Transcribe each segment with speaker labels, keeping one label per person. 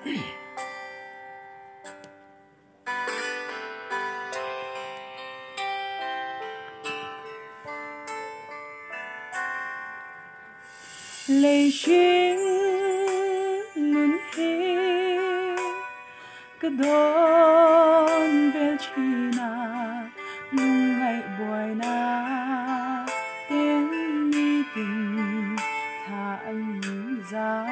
Speaker 1: lệ duyên luôn hi cái đón về chi na lung ngày buổi na tiếng mi tình tha anh ra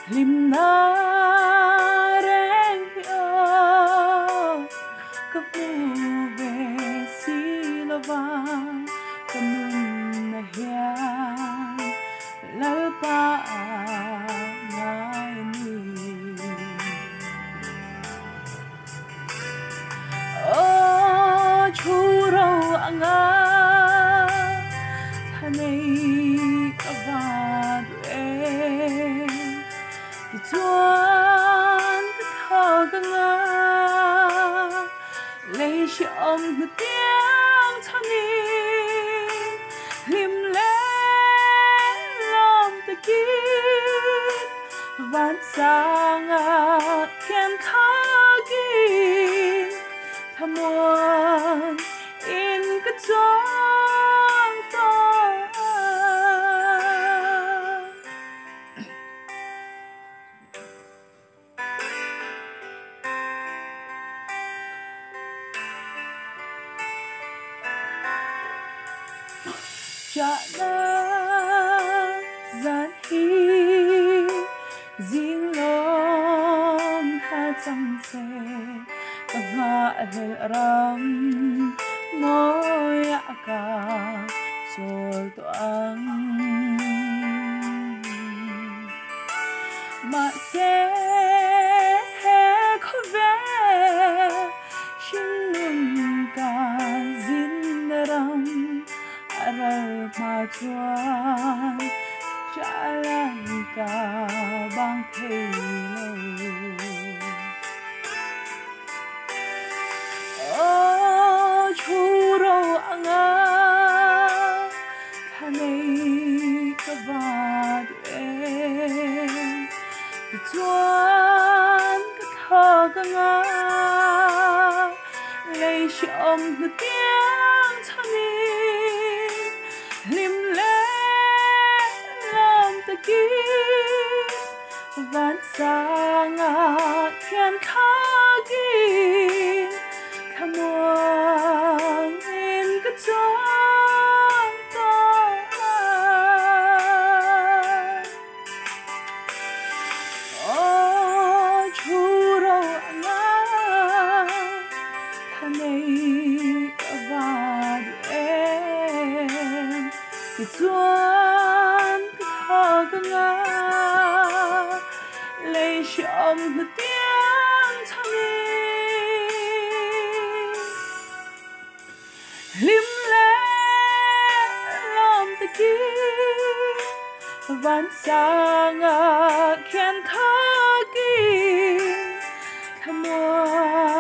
Speaker 1: lim na reng yo các bu về si la vang kanun na hian lalpa ngai ni o chu rau anga thanei avad e ti chuan ka tha ka nga lei shi om nu tiếng thani lim le lawm ta kin van sang a khem kha kin thamon in ka zawng to cha na zan hi zing lom ha chang se ka nga hel ram moya ka sol to ang ma se he ko ve shin nun ka zin ram aral ma chuan cha lai ka bang theihloh o chu rau anga thanei ka vad em ti chuan ka tha ka nga lei shi om nu tiếng thani lim le lawm ta kin van sang a thian kha kin thamon in ka zawng to o chu rau anga thanei ka vad em ti chuan ka tha ka nga lei shi om nu tiếng thani lim le lawm ta kin van sang a khen kha kin thamon